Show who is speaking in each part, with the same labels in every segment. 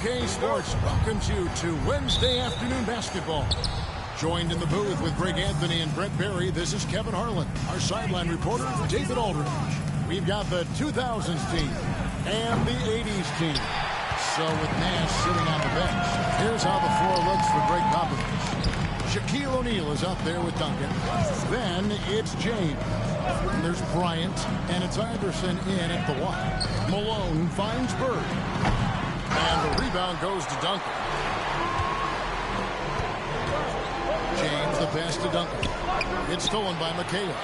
Speaker 1: 2K Sports welcomes you to Wednesday afternoon basketball. Joined in the booth with Greg Anthony and Brett Berry, this is Kevin Harlan. Our sideline reporter, David Aldridge. We've got the 2000s team and the 80s team. So with Nash sitting on the bench, here's how the floor looks for Greg Popovich. Shaquille O'Neal is out there with Duncan. Then it's James. And there's Bryant, and it's Iverson in at the 1. Malone finds Bird. And the rebound goes to Duncan. James, the pass to Duncan. It's stolen by McHale.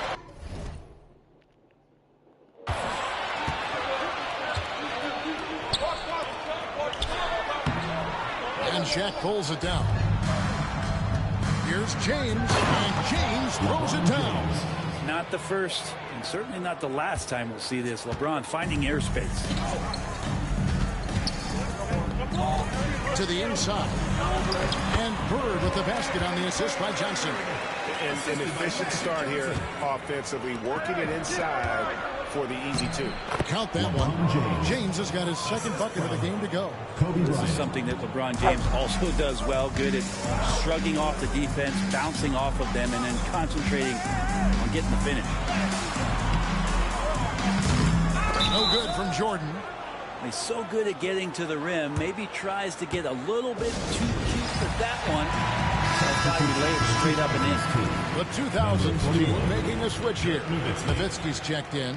Speaker 1: And Shaq pulls it down. Here's James, and James throws it down.
Speaker 2: Not the first, and certainly not the last time we'll see this. LeBron finding airspace.
Speaker 1: To the inside. And Bird with the basket on the assist by Johnson.
Speaker 3: An efficient start here offensively, working it inside for the easy two.
Speaker 1: Count that one. James has got his second bucket of the game to go.
Speaker 2: This is something that LeBron James also does well. Good at shrugging off the defense, bouncing off of them, and then concentrating on getting the finish.
Speaker 1: No good from Jordan.
Speaker 2: He's so good at getting to the rim. Maybe tries to get a little bit too cute with that one. That's why he laid it straight up and in.
Speaker 1: The 2000s team making a switch here. Nowitzki's checked in.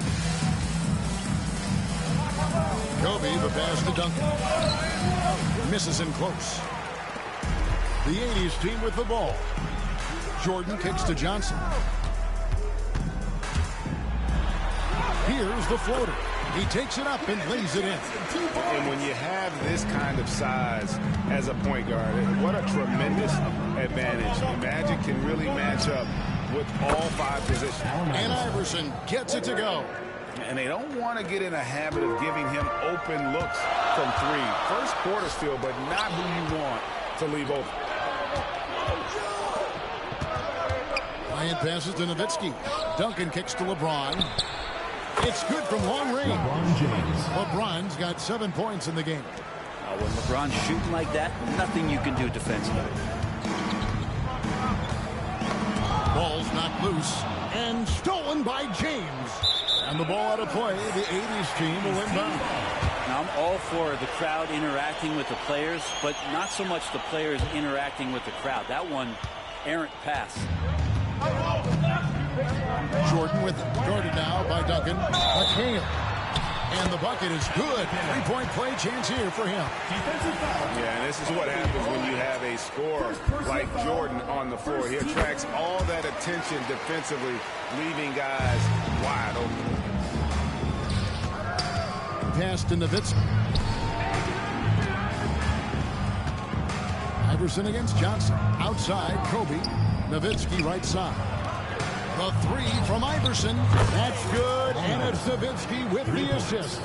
Speaker 1: Kobe, the pass to Duncan. Misses him close. The 80s team with the ball. Jordan kicks to Johnson. Here's the floater. He takes it up and lays it in.
Speaker 3: And when you have this kind of size as a point guard, what a tremendous advantage. Magic can really match up with all 5 positions.
Speaker 1: And Iverson gets it to go.
Speaker 3: And they don't want to get in a habit of giving him open looks from 3. First quarter still, but not who you want to leave open.
Speaker 1: Bryant passes to Nowitzki. Duncan kicks to LeBron. It's good from long range. LeBron's got 7 points in the game.
Speaker 2: When LeBron's shooting like that, nothing you can do defensively.
Speaker 1: Ball's knocked loose and stolen by James. And the ball out of play. The 80s team will inbound.
Speaker 2: Now, I'm all for the crowd interacting with the players, but not so much the players interacting with the crowd. That one, errant pass.
Speaker 1: Jordan with it. Guarded now by Duncan. McHale. And the bucket is good. 3-point play chance here for him.
Speaker 3: Yeah, and this is what happens when you have a scorer like Jordan on the floor. He attracts all that attention defensively, leaving guys wide open.
Speaker 1: Pass to Nowitzki. Iverson against Johnson. Outside, Kobe. Nowitzki right side. The 3 from Iverson. That's good, and it's Nowitzki with the assist.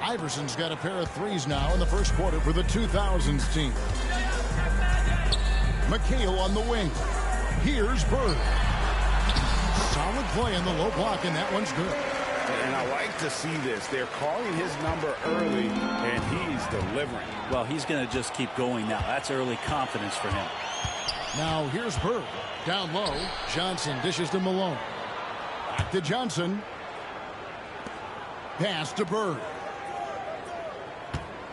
Speaker 1: Iverson's got a pair of 3s now in the first quarter for the 2000s team. McHale on the wing. Here's Bird. Solid play in the low block, and that one's good.
Speaker 3: And I like to see this. They're calling his number early, and he's delivering.
Speaker 2: Well, he's going to just keep going now. That's early confidence for him.
Speaker 1: Now here's Bird. Down low. Johnson dishes to Malone. Back to Johnson. Pass to Bird.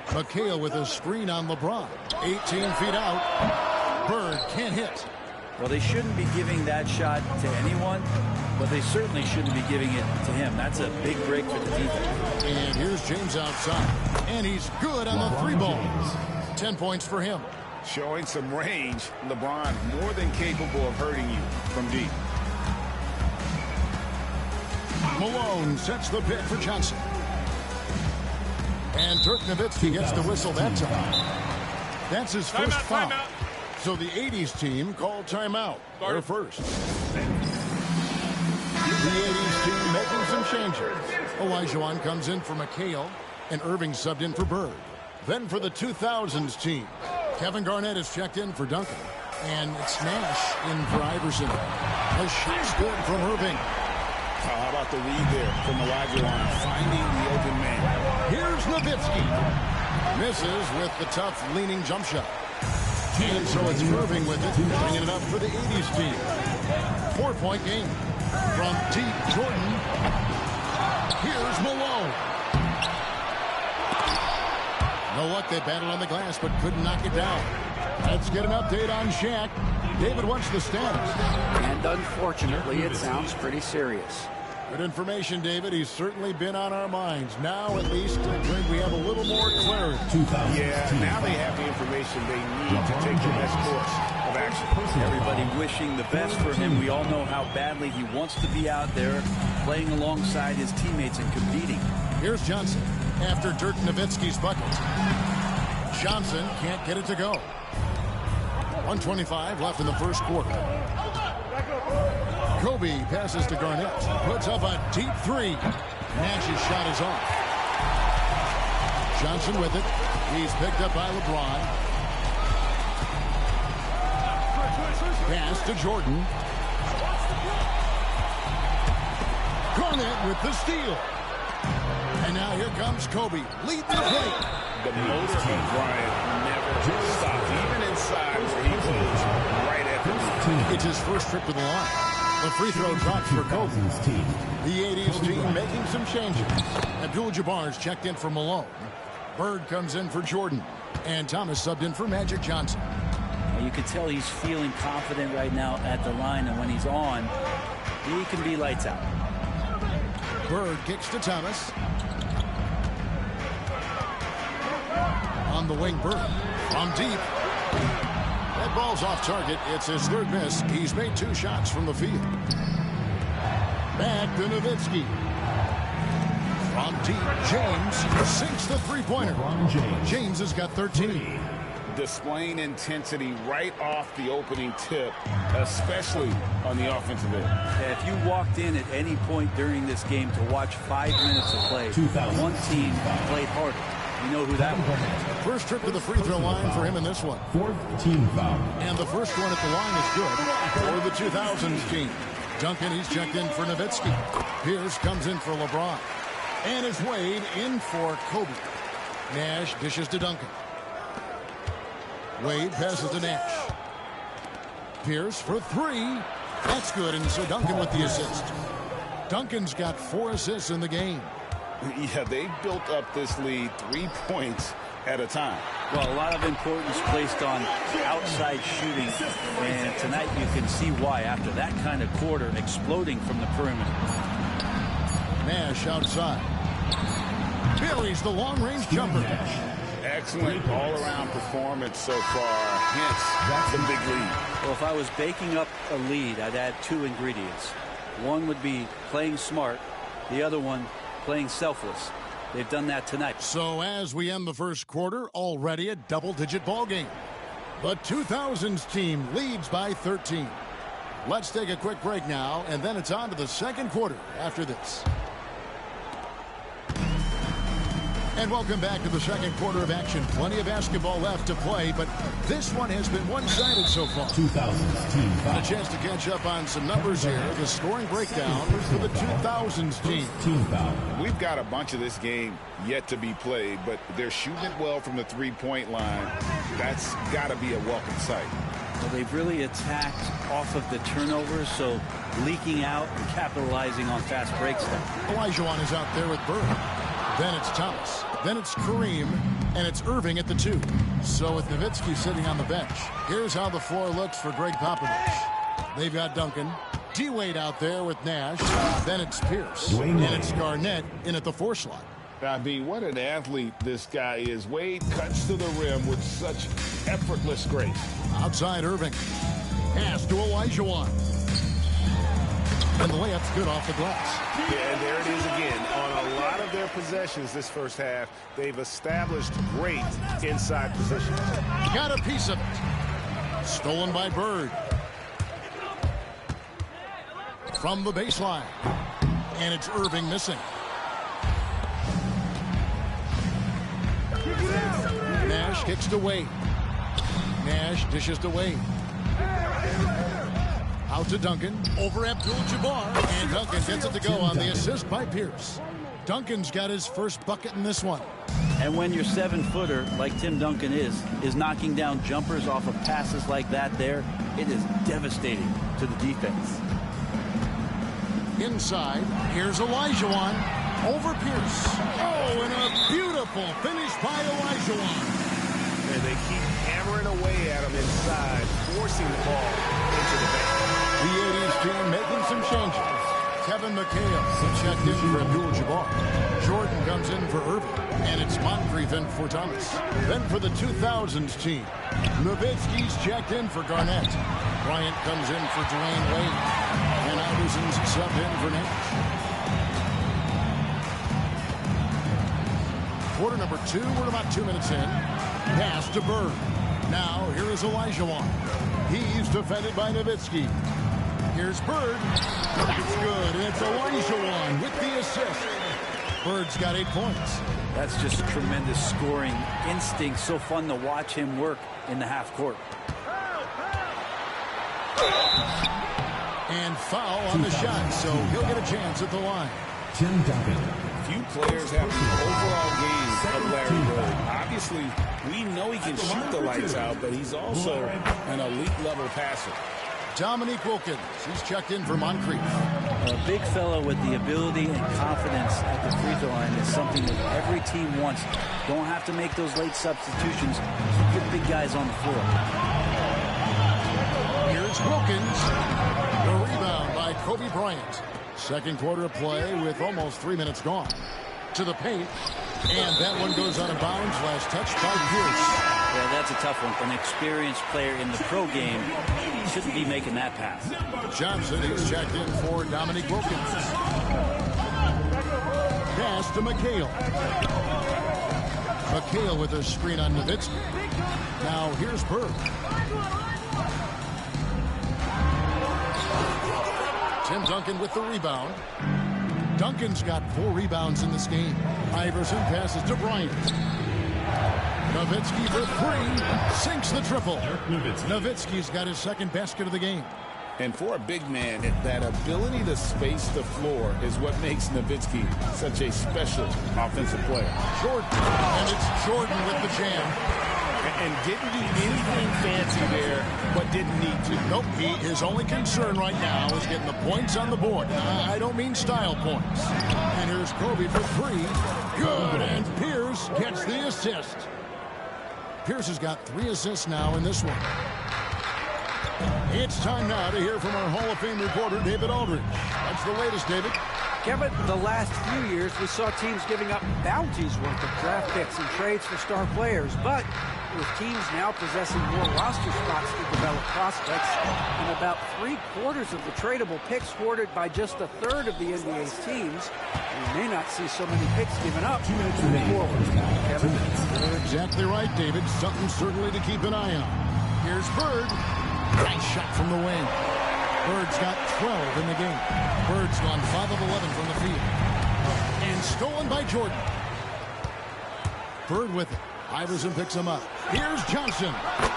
Speaker 1: McHale with a screen on LeBron. 18 feet out. Bird can't hit.
Speaker 2: Well, they shouldn't be giving that shot to anyone, but they certainly shouldn't be giving it to him. That's a big break for the defense.
Speaker 1: And here's James outside. And he's good on the 3 ball. 10 points for him.
Speaker 3: Showing some range, LeBron more than capable of hurting you from deep.
Speaker 1: Malone sets the pick for Johnson. And Dirk Nowitzki gets the whistle that time. That's his first foul. So the 80s team called timeout. They're first. The 80s team making some changes. Olajuwon comes in for McHale, and Irving subbed in for Bird. Then for the 2000s team, Kevin Garnett is checked in for Duncan. And it's Nash in for Iverson. A shot's good from Irving.
Speaker 3: How about the read there from Olajuwon, finding the open man.
Speaker 1: Here's Nowitzki. Misses with the tough leaning jump shot. And so it's Irving with it, bringing it up for the 80s team. 4-point game. From deep, Jordan. Here's Malone. No luck, they battled on the glass, but couldn't knock it down. Let's get an update on Shaq. David, what's the status?
Speaker 2: And unfortunately, it sounds pretty serious.
Speaker 1: Good information, David. He's certainly been on our minds. Now, at least, I think we have a little more clarity.
Speaker 3: Yeah, now they have the information they need to take the best course of action.
Speaker 2: Everybody wishing the best for him. We all know how badly he wants to be out there playing alongside his teammates and competing.
Speaker 1: Here's Johnson after Dirk Nowitzki's bucket. Johnson can't get it to go. 1:25 left in the first quarter. Kobe passes to Garnett. Puts up a deep three. Nash's shot is off. Johnson with it. He's picked up by LeBron. Pass to Jordan. Garnett with the steal. And now here comes Kobe. Lead the play.
Speaker 3: The motor of Bryant never stops, even inside where he goes right at the team.
Speaker 1: It's his first trip to the line. The free throw drops for Kobe. The 80s team making some changes. Abdul-Jabbar's checked in for Malone. Bird comes in for Jordan. And Thomas subbed in for Magic Johnson.
Speaker 2: You can tell he's feeling confident right now at the line, and when he's on, he can be lights out.
Speaker 1: Bird kicks to Thomas. On the wing, Bird. From deep. That ball's off target. It's his third miss. He's made 2 shots from the field. Back to Nowitzki. From deep, James sinks the three-pointer. James has got 13.
Speaker 3: Displaying intensity right off the opening tip, especially on the offensive end.
Speaker 2: If you walked in at any point during this game to watch 5 minutes of play, one team played harder. You know who that was.
Speaker 1: First trip to the free throw line for him in this one.
Speaker 4: 4th team foul.
Speaker 1: And the first one at the line is good for the 2000s team. Duncan, he's checked in for Nowitzki. Pierce comes in for LeBron. And it's Wade in for Kobe. Nash dishes to Duncan. Wade passes to Nash. Pierce for 3. That's good, and so Duncan with the assist. Duncan's got 4 assists in the game.
Speaker 3: Yeah, they built up this lead 3 points at a time.
Speaker 2: Well, a lot of importance placed on outside shooting, and tonight you can see why after that kind of quarter exploding from the perimeter.
Speaker 1: Nash outside. Buries the long-range jumper.
Speaker 3: Excellent all-around performance so far, hence the big lead.
Speaker 2: Well, if I was baking up a lead, I'd add 2 ingredients. One would be playing smart, the other one playing selfless. They've done that tonight.
Speaker 1: So as we end the first quarter, already a double-digit ball game. The 2000s team leads by 13. Let's take a quick break now, and then it's on to the second quarter after this. And welcome back to the second quarter of action. Plenty of basketball left to play, but this one has been one-sided so far.
Speaker 4: 2000s team foul.
Speaker 1: A chance to catch up on some numbers here. The scoring breakdown for the 2000s team.
Speaker 4: Team foul.
Speaker 3: We've got a bunch of this game yet to be played, but they're shooting it well from the three-point line. That's got to be a welcome sight.
Speaker 2: Well, they've really attacked off of the turnovers, so leaking out and capitalizing on fast breaks there.
Speaker 1: Olajuwon is out there with Bird. Then it's Thomas. Then it's Kareem. And it's Irving at the 2. So with Nowitzki sitting on the bench, here's how the floor looks for Greg Popovich. They've got Duncan. D-Wade out there with Nash. Then it's Pierce. And it's Garnett in at the 4 slot.
Speaker 3: I mean, what an athlete this guy is. Wade cuts to the rim with such effortless grace.
Speaker 1: Outside Irving. Pass to Olajuwon. And the layup's good off the glass.
Speaker 3: Yeah, and there it is again. On a lot of their possessions this first half, they've established great inside positions.
Speaker 1: Got a piece of it. Stolen by Bird. From the baseline. And it's Irving missing. Nash kicks to Wade. Nash dishes to Wade. Out to Duncan. Over Abdul-Jabbar. And Duncan gets it to go on the assist by Pierce. Duncan's got his first bucket in this one.
Speaker 2: And when your 7-footer, like Tim Duncan is knocking down jumpers off of passes like that there, it is devastating to the defense.
Speaker 1: Inside, here's Olajuwon over Pierce. Oh, and a beautiful finish by Olajuwon.
Speaker 3: And they keep hammering away at him inside, forcing the ball into the bank.
Speaker 1: The 80s team making some changes. Kevin McHale checked in for Abdul-Jabbar. Jordan comes in for Irving. And it's Moncrief in for Thomas. Then for the 2000s team, Nowitzki's checked in for Garnett. Bryant comes in for Dwayne Wade. And Iverson's subbed in for Nash. Quarter number 2, we're about 2 minutes in. Pass to Bird. Now here is Olajuwon. He's defended by Nowitzki. Here's Bird. That's good. And it's Olajuwon with the assist. Bird's got 8 points.
Speaker 2: That's just tremendous scoring instinct. So fun to watch him work in the half court.
Speaker 1: And foul on the shot, so he'll get a chance at the line.
Speaker 4: Tim Duncan.
Speaker 3: Few players have the overall game of Larry Bird. Obviously, we know he can shoot the lights out, but he's also an elite-level passer.
Speaker 1: Dominique Wilkins, he's checked in for Moncrief.
Speaker 2: A big fellow with the ability and confidence at the free throw line is something that every team wants. Don't have to make those late substitutions. Keep your big guys on the floor.
Speaker 1: Here's Wilkins. The rebound by Kobe Bryant. Second quarter of play with almost 3 minutes gone. To the paint. And that one goes out of bounds. Last touch by Pierce.
Speaker 2: Yeah, that's a tough one. For an experienced player in the pro game, shouldn't be making that pass.
Speaker 1: Johnson is checked in for Dominique Wilkins. Pass to McHale. McHale with a screen on Nowitzki. Now here's Bird. Tim Duncan with the rebound. Duncan's got 4 rebounds in this game. Iverson passes to Bryant. Nowitzki for 3. Sinks the triple. Nowitzki's got his second basket of the game.
Speaker 3: And for a big man, that ability to space the floor is what makes Nowitzki such a special offensive player.
Speaker 1: Jordan. And it's Jordan with the jam.
Speaker 3: And didn't do anything fancy there, but didn't need to.
Speaker 1: Nope, his only concern right now is getting the points on the board. I don't mean style points. And here's Kobe for 3. Good, and Pierce gets the assist. Pierce has got 3 assists now in this one. It's time now to hear from our Hall of Fame reporter, David Aldridge. That's the latest, David.
Speaker 5: Kevin, the last few years, we saw teams giving up bounties worth of draft picks and trades for star players. But with teams now possessing more roster spots to develop prospects, and about 3/4 of the tradable picks hoarded by just a third of the NBA's teams, we may not see so many picks given up moving forward. Kevin?
Speaker 1: You're exactly right, David. Something certainly to keep an eye on. Here's Bird. Nice shot from the wing. Bird's got 12 in the game. Bird's gone 5 of 11 from the field. And stolen by Jordan. Bird with it. Iverson picks him up. Here's Johnson.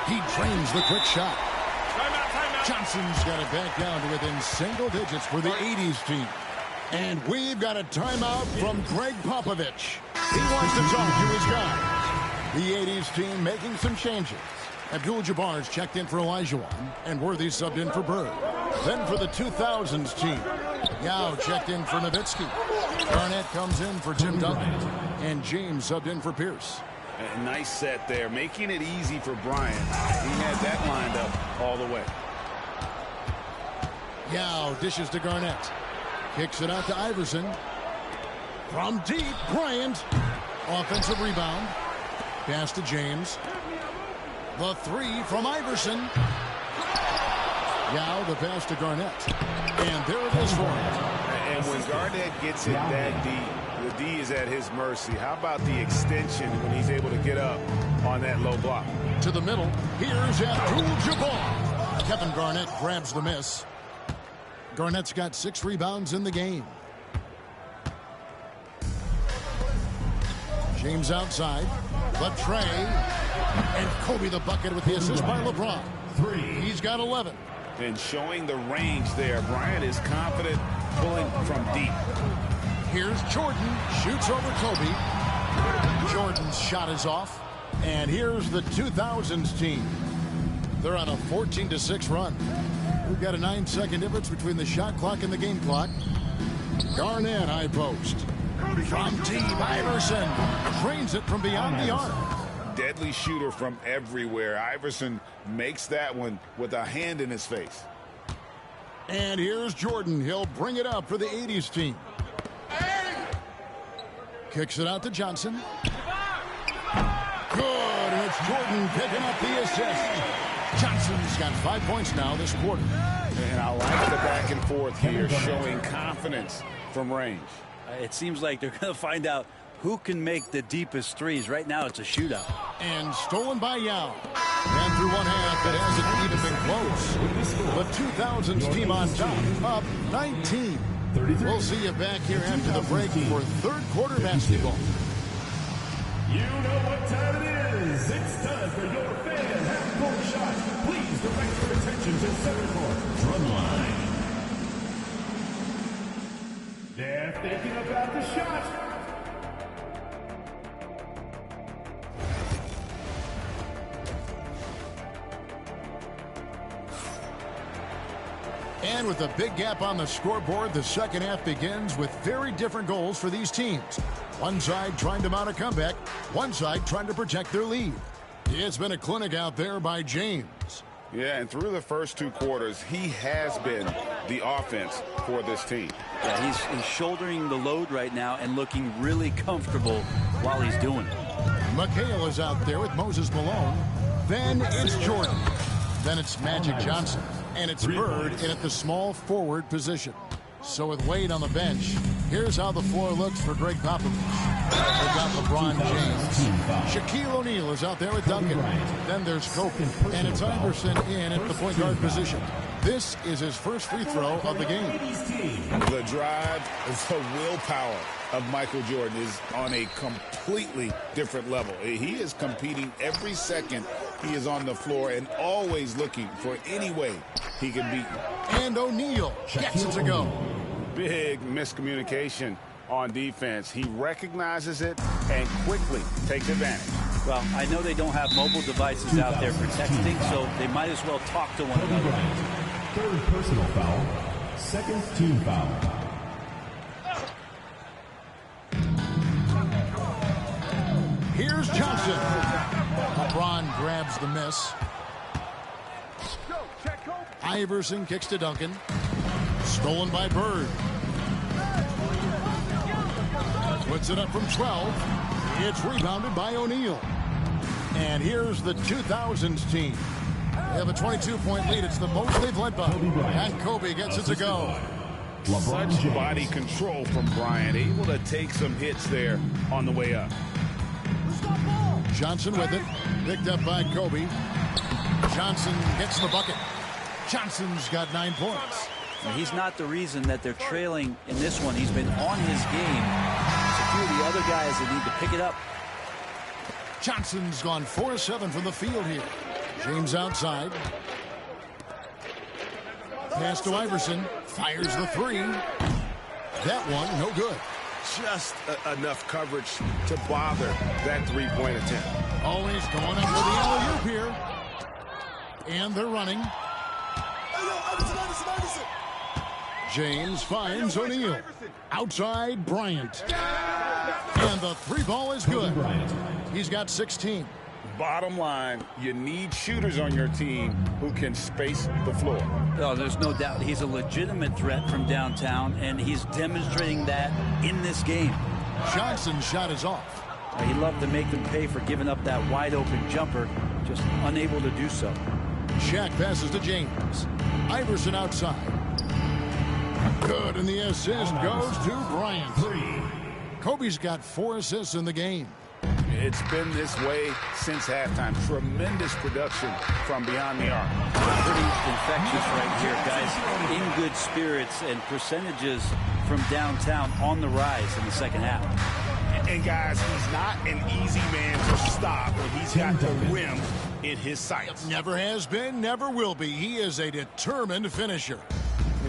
Speaker 1: He drains the quick shot. Johnson's got it back down to within single digits for the 80s team. And we've got a timeout from Greg Popovich. He wants to talk to his guys. The 80s team making some changes. Abdul-Jabbar's checked in for Olajuwon, and Worthy subbed in for Bird. Then for the 2000s team, Yao checked in for Nowitzki. Garnett comes in for Tim Duncan, and James subbed in for Pierce.
Speaker 3: A nice set there, making it easy for Bryant. He had that lined up all the way.
Speaker 1: Yao dishes to Garnett. Kicks it out to Iverson. From deep, Bryant. Offensive rebound. Pass to James. The 3 from Iverson. Yao, the pass to Garnett. And there it is for him.
Speaker 3: And when Garnett gets it that deep, the D is at his mercy. How about the extension when he's able to get up on that low block?
Speaker 1: To the middle. Here's Abdul-Jabbar. Kevin Garnett grabs the miss. Garnett's got 6 rebounds in the game. James outside. The tray. And Kobe the bucket with the assist by LeBron.
Speaker 4: 3.
Speaker 1: He's got 11.
Speaker 3: And showing the range there. Bryant is confident pulling from deep.
Speaker 1: Here's Jordan. Shoots over Kobe. Jordan's shot is off. And here's the 2000s team. They're on a 14-6 run. We've got a 9-second difference between the shot clock and the game clock. Garnett, high post. From Team Iverson. Drains it from beyond the arc.
Speaker 3: Deadly shooter from everywhere. Iverson makes that one with a hand in his face.
Speaker 1: And here's Jordan. He'll bring it up for the 80s team. Kicks it out to Johnson. Good, and it's Jordan picking up the assist. Johnson's got 5 points now this quarter.
Speaker 3: And I like the back and forth here, showing confidence from range.
Speaker 2: It seems like they're going to find out who can make the deepest threes. Right now, it's a shootout.
Speaker 1: And stolen by Yao. And through one half, it hasn't even been close. The 2000s team on top, up 19. We'll see you back here after the break for third quarter basketball.
Speaker 4: You know what time it is. It's time for your fan half-court shot. Please direct your attention to center court. Drum line. They're thinking about the shot.
Speaker 1: And with a big gap on the scoreboard, the second half begins with very different goals for these teams. One side trying to mount a comeback, one side trying to protect their lead. It's been a clinic out there by James.
Speaker 3: Yeah, and through the first two quarters, he has been the offense for this team.
Speaker 2: Yeah, he's shouldering the load right now and looking really comfortable while he's doing it.
Speaker 1: McHale is out there with Moses Malone. Then it's Jordan. Then it's Magic Johnson. And it's Bird in at the small forward position. So with Wade on the bench, here's how the floor looks for Greg Popovich. They've got LeBron James. Shaquille O'Neal is out there with Duncan. Then there's Kobe. And it's Iverson in at the point guard position. This is his first free throw of the game.
Speaker 3: The drive, the willpower of Michael Jordan is on a completely different level. He is competing every second he is on the floor and always looking for any way he can beat you.
Speaker 1: And O'Neal gets it to go.
Speaker 3: Big miscommunication on defense. He recognizes it and quickly takes advantage.
Speaker 2: Well, I know they don't have mobile devices out there for texting, so they might as well talk to one another.
Speaker 4: Third personal foul. Second team foul.
Speaker 1: Here's Johnson. LeBron grabs the miss. Iverson kicks to Duncan. Stolen by Bird. Puts it up from 12. It's rebounded by O'Neal. And here's the 2000s team. They have a 22-point lead. It's the most they've led by. And Kobe gets it to go.
Speaker 3: Such body control from Bryant. Able to take some hits there on the way up.
Speaker 1: Johnson with it. Picked up by Kobe. Johnson gets the bucket. Johnson's got 9 points.
Speaker 2: He's not the reason that they're trailing in this one. He's been on his game. It's a few of the other guys that need to pick it up.
Speaker 1: Johnson's gone 4-7 from the field here. James outside. Pass to Iverson. Fires the three. That one, no good.
Speaker 3: Just enough coverage to bother that three-point attempt.
Speaker 1: Always going up with the alley-oop here. And they're running. James finds O'Neal. Outside Bryant. And the three ball is good. He's got 16.
Speaker 3: Bottom line, you need shooters on your team who can space the floor.
Speaker 2: Oh, there's no doubt he's a legitimate threat from downtown, and he's demonstrating that in this game.
Speaker 1: Johnson's shot is off.
Speaker 2: He loved to make them pay for giving up that wide-open jumper, just unable to do so.
Speaker 1: Shaq passes to James. Iverson outside. Good, and the assist goes to Bryant. Kobe's got 4 assists in the game.
Speaker 3: It's been this way since halftime. Tremendous production from beyond the arc.
Speaker 2: Pretty infectious right here, guys. In good spirits and percentages from downtown on the rise in the second half.
Speaker 3: And guys, he's not an easy man to stop, but he's got the rim in his sights.
Speaker 1: Never has been, never will be. He is a determined finisher.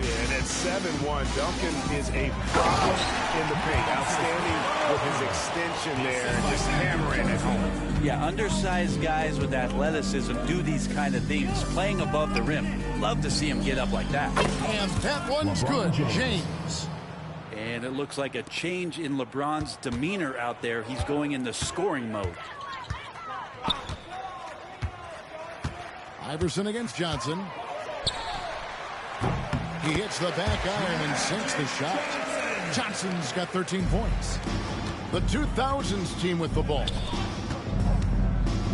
Speaker 3: Yeah, and at 7'1", Duncan is a problem in the paint. Outstanding with his extension there, just hammering at home.
Speaker 2: Yeah, undersized guys with athleticism do these kind of things, playing above the rim. Love to see him get up like that.
Speaker 1: And that one's good. James.
Speaker 2: And it looks like a change in LeBron's demeanor out there. He's going into scoring mode.
Speaker 1: Iverson against Johnson. He hits the back iron and sinks the shot. Johnson's got 13 points. The 2000s team with the ball.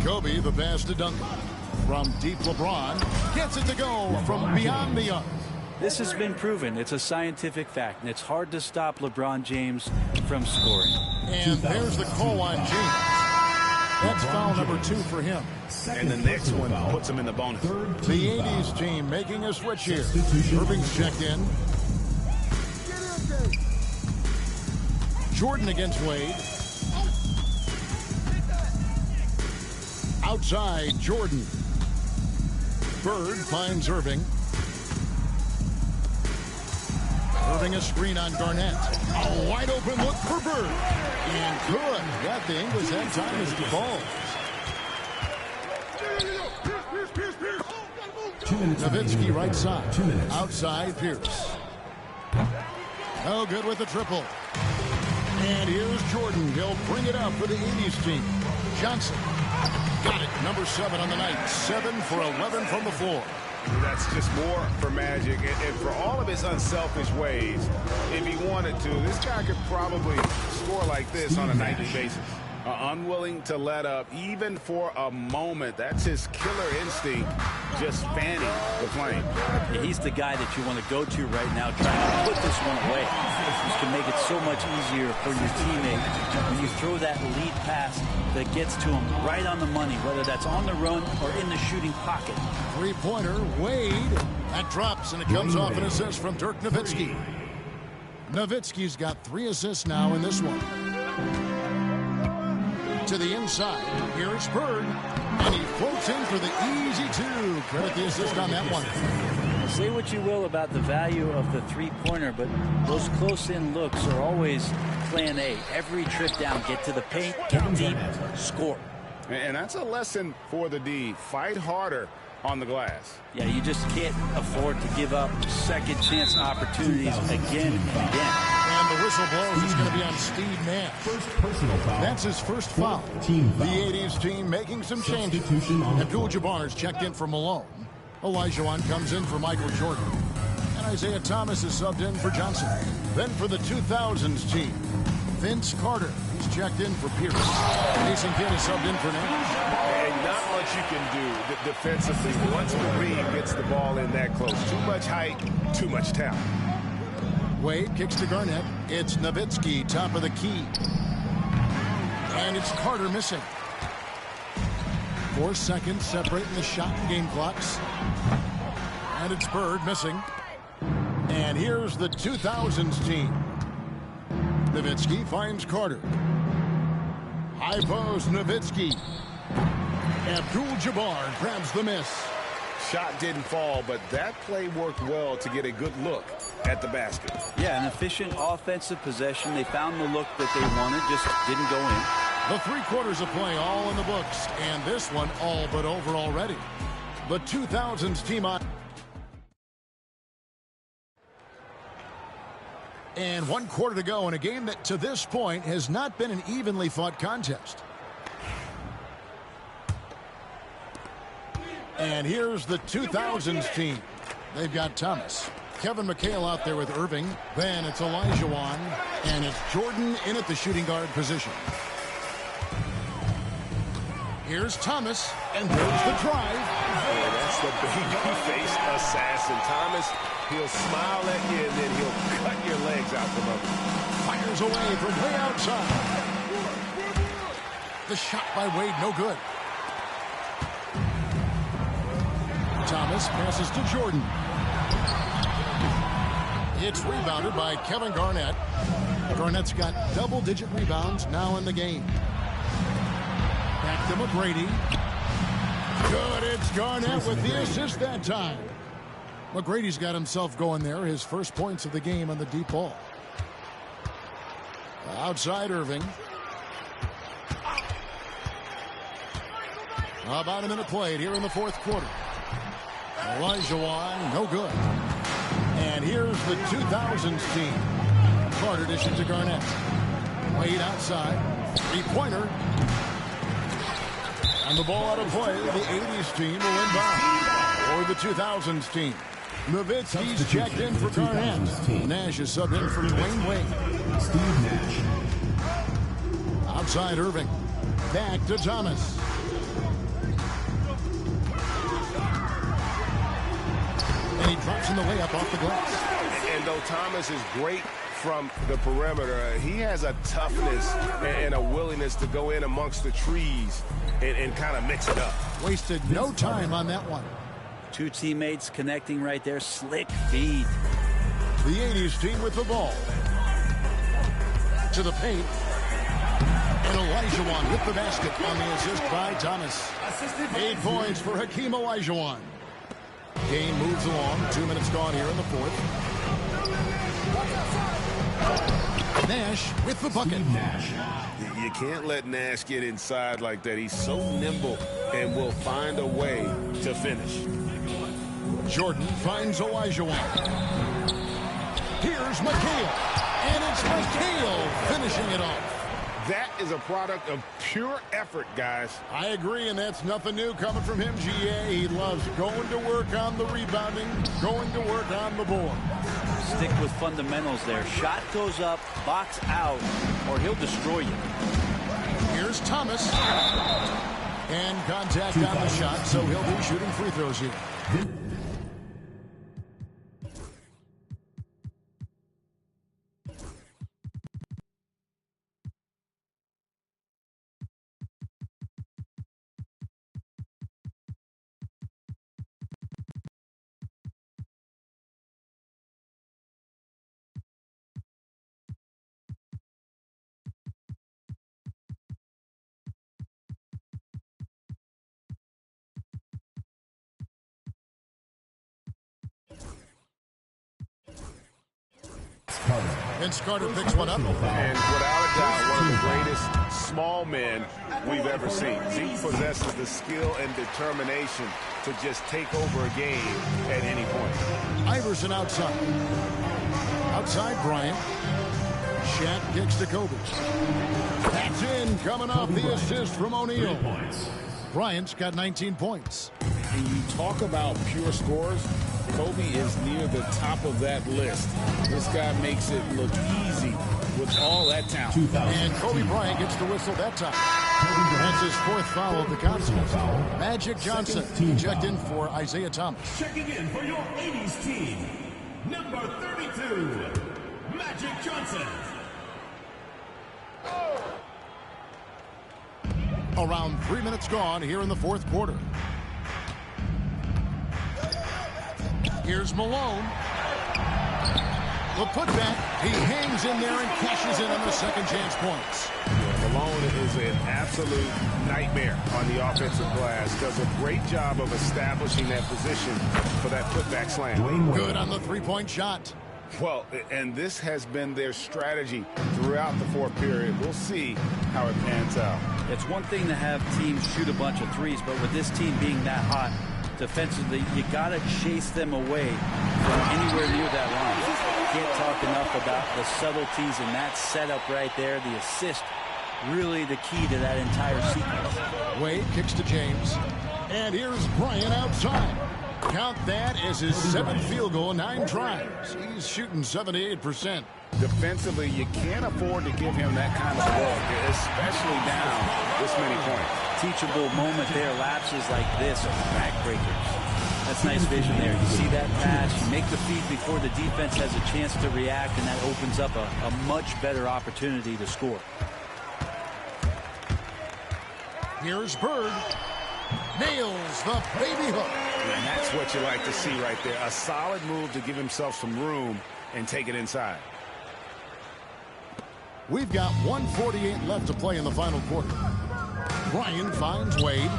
Speaker 1: Kobe, the pass to Duncan. From deep, LeBron gets it to go from beyond the arc.
Speaker 2: This has been proven. It's a scientific fact, and it's hard to stop LeBron James from scoring.
Speaker 1: And there's the call on James. That's foul number 2 for him.
Speaker 3: And the next one puts him in the bonus.
Speaker 1: The 80s team making a switch here. Irving's checked in. Jordan against Wade. Outside, Jordan. Bird finds Irving. Irving a screen on Garnett. A wide open look for Bird. And good. Got the English that time as the ball. Nowitzki right side. Outside, Pierce. No good with the triple. And here's Jordan. He'll bring it up for the 80s team. Johnson. Got it. Number 7 on the night. 7 for 11 from the floor.
Speaker 3: That's just more for Magic. And for all of his unselfish ways, if he wanted to, this guy could probably score like this on a nightly basis. Unwilling to let up, even for a moment. That's his killer instinct, just fanning the flame.
Speaker 2: Yeah, he's the guy that you want to go to right now, trying to put this one away. This can make it so much easier for your teammate when you throw that lead pass that gets to him right on the money, whether that's on the run or in the shooting pocket.
Speaker 1: Three-pointer, Wade. That drops, and it comes off an assist from Dirk Nowitzki. Nowitzki's got 3 assists now in this one. To the inside, here's Bird, and he floats in for the easy 2. Credit the assist on that one.
Speaker 2: Say what you will about the value of the three-pointer, but those close-in looks are always plan A. Every trip down, get to the paint, get deep, score.
Speaker 3: And that's a lesson for the D. Fight harder on the glass.
Speaker 2: Yeah, you just can't afford to give up second chance opportunities again and again.
Speaker 1: And the whistle blows. It's going to be on Steve Nash. That's his first foul. The 80s team making some changes. Abdul-Jabbar's checked in for Malone. Olajuwon comes in for Michael Jordan. And Isaiah Thomas is subbed in for Johnson. Then for the 2000s team, Vince Carter. He's checked in for Pierce. Mason Kidd is subbed in for Nash.
Speaker 3: And not much you can do defensively once Kareem gets the ball in that close. Too much height, too much talent.
Speaker 1: Wade kicks to Garnett. It's Nowitzki, top of the key. And it's Carter missing. 4 seconds separating the shot and game clocks. And it's Bird missing. And here's the 2000s team. Nowitzki finds Carter. High post, Nowitzki. Abdul-Jabbar grabs the miss.
Speaker 3: Shot didn't fall, but that play worked well to get a good look at the basket.
Speaker 2: Yeah, an efficient offensive possession. They found the look that they wanted, just didn't go in.
Speaker 1: The 3 quarters of play all in the books, and this one all but over already. The 2000s team on. And 1 quarter to go in a game that to this point has not been an evenly fought contest. And here's the 2000s team. They've got Thomas. Kevin McHale out there with Irving. Then it's Olajuwon. And it's Jordan in at the shooting guard position. Here's Thomas. And there's the drive.
Speaker 3: Oh, that's the baby-faced assassin. Thomas, he'll smile at you and then he'll cut your legs out from under.
Speaker 1: Fires away from way outside. The shot by Wade, no good. Thomas passes to Jordan. It's rebounded by Kevin Garnett. Garnett's got double-digit rebounds now in the game. Back to McGrady. Good, it's Garnett with the assist that time. McGrady's got himself going there. His first points of the game on the deep ball. Outside Irving. About a minute played here in the fourth quarter. Olajuwon, no good. And here's the 2000s team. Carter dishes to Garnett. Wade outside. Three-pointer. And the ball out of play. The 80s team will inbound. Or the 2000s team. Nowitzki's checked in for Garnett. Nash is subbed in for Dwayne Wade.
Speaker 4: Steve Nash.
Speaker 1: Outside Irving. Back to Thomas. And he drops in the layup off the glass.
Speaker 6: And though Thomas is great from the perimeter, he has a toughness and a willingness to go in amongst the trees and kind of mix it up.
Speaker 1: Wasted no time on that one.
Speaker 2: Two teammates connecting right there. Slick feed.
Speaker 1: The 80s team with the ball. To the paint. And Olajuwon with the basket on the assist by Thomas. 8 points for Hakeem Olajuwon. Game moves along. 2 minutes gone here in the fourth. Nash with the bucket.
Speaker 6: You can't let Nash get inside like that. He's so nimble and will find a way to finish.
Speaker 1: Jordan finds Olajuwon. Here's McHale. And it's McHale finishing it off.
Speaker 6: That is a product of pure effort, guys.
Speaker 1: I agree, and that's nothing new coming from him, GA. He loves going to work on the rebounding, going to work on the board.
Speaker 2: Stick with fundamentals there. Shot goes up, box out, or he'll destroy you.
Speaker 1: Here's Thomas. And contact on the shot, so he'll be shooting free throws here. Vince Carter picks one up.
Speaker 6: And without a doubt, one of the greatest small men we've ever seen. Zeke possesses the skill and determination to just take over a game at any point.
Speaker 1: Iverson outside. Outside Bryant. Shaq kicks to Kobe. That's in, coming off the assist from O'Neal. Bryant's got 19 points.
Speaker 3: And you talk about pure scores, Kobe is near the top of that list. This guy makes it look easy with all that talent.
Speaker 1: And Kobe Bryant gets the whistle that time. That's his fourth foul of the contest. Magic Johnson checked in for Isaiah Thomas.
Speaker 4: Checking in for your 80s team, number 32, Magic Johnson.
Speaker 1: Around 3 minutes gone here in the fourth quarter. Here's Malone. The putback. He hangs in there and cashes in on the second chance points.
Speaker 6: Malone is an absolute nightmare on the offensive glass. Does a great job of establishing that position for that putback slam.
Speaker 1: Good on the three-point shot.
Speaker 6: Well, and this has been their strategy throughout the fourth period. We'll see how it pans out.
Speaker 2: It's one thing to have teams shoot a bunch of threes, but with this team being that hot defensively, you got to chase them away from anywhere near that line. Can't talk enough about the subtleties in that setup right there. The assist, really the key to that entire sequence.
Speaker 1: Wade kicks to James. And here's Bryant outside. Count that as his 7th field goal in 9 tries. He's shooting 78%.
Speaker 6: Defensively, you can't afford to give him that kind of look, especially down this many points.
Speaker 2: Teachable moment there. Lapses like this are backbreakers. That's nice vision there. You see that pass, you make the feed before the defense has a chance to react, and that opens up a much better opportunity to score.
Speaker 1: Here's Bird. Nails the baby hook.
Speaker 6: And that's what you like to see right there. A solid move to give himself some room and take it inside.
Speaker 1: We've got 1:48 left to play in the final quarter. Bryant finds Wade.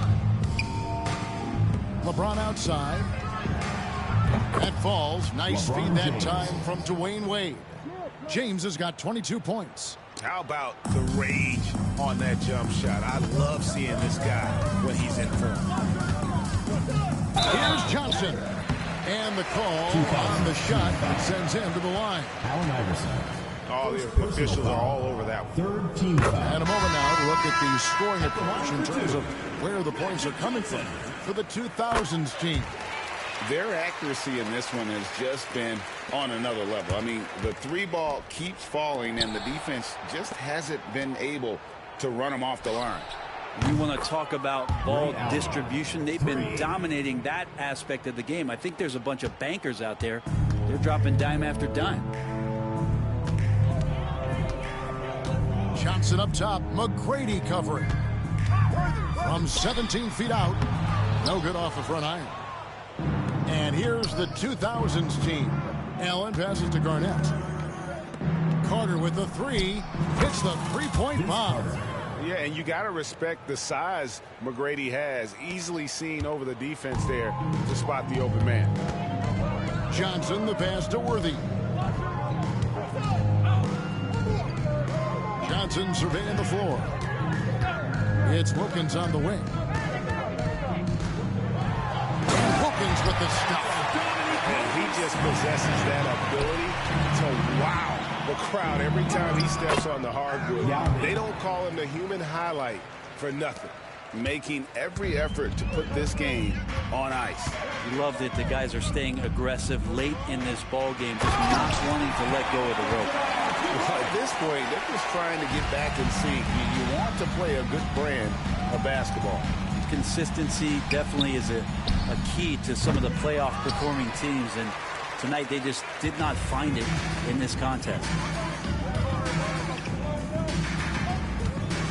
Speaker 1: LeBron outside. That falls. Nice feed that time from Dwayne Wade. James has got 22 points.
Speaker 3: How about the rage on that jump shot? I love seeing this guy when he's in form.
Speaker 1: Here's Johnson. And the call on the shot sends him to the line.
Speaker 4: Allen Iverson.
Speaker 3: All the officials are all over that one.
Speaker 4: Third team foul.
Speaker 1: And a moment now to look at the scoring approach in terms of where the points are coming from for the 2000s team.
Speaker 3: Their accuracy in this one has just been on another level. I mean, the three ball keeps falling, and the defense just hasn't been able to run them off the line.
Speaker 2: We want to talk about ball distribution. They've been dominating that aspect of the game. I think there's a bunch of bankers out there. They're dropping dime after dime.
Speaker 1: Johnson up top. McGrady covering. From 17 feet out. No good off the front iron. And here's the 2000s team. Allen passes to Garnett. Carter with the three. Hits the three-point bomb.
Speaker 3: Yeah, and you got to respect the size McGrady has. Easily seen over the defense there to spot the open man.
Speaker 1: Johnson, the pass to Worthy. Johnson surveying the floor. It's Wilkins on the wing. And Wilkins with the stuff.
Speaker 3: And he just possesses that ability to wow the crowd every time he steps on the hardwood. They don't call him the human highlight for nothing. Making every effort to put this game on ice.
Speaker 2: We loved it. The guys are staying aggressive late in this ball game, just not wanting to let go of the rope.
Speaker 3: Well, at this point, they're just trying to get back in sync. You want to play a good brand of basketball.
Speaker 2: Consistency definitely is a key to some of the playoff performing teams, and tonight they just did not find it in this contest.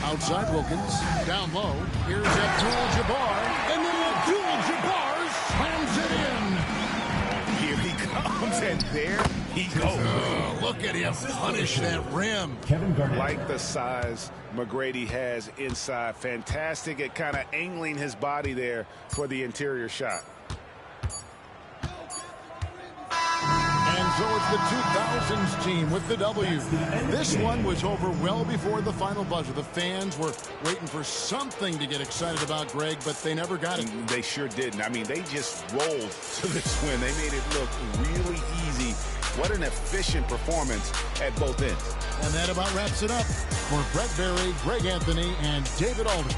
Speaker 1: Outside Wilkins, down low. Here's Abdul-Jabbar, and then Abdul-Jabbar slams it in.
Speaker 3: Here he comes, and there he goes.
Speaker 1: Oh, look at him punish that rim.
Speaker 4: Kevin Garnett.
Speaker 3: Like the size McGrady has inside. Fantastic at kind of angling his body there for the interior shot.
Speaker 1: And so it's the 2000s team with the W. This one was over well before the final buzzer. The fans were waiting for something to get excited about, Greg, but they never got it.
Speaker 3: They sure didn't. I mean, they just rolled to this win. They made it look really easy. What an efficient performance at both ends.
Speaker 1: And that about wraps it up. For Brett Berry, Greg Anthony, and David Aldridge.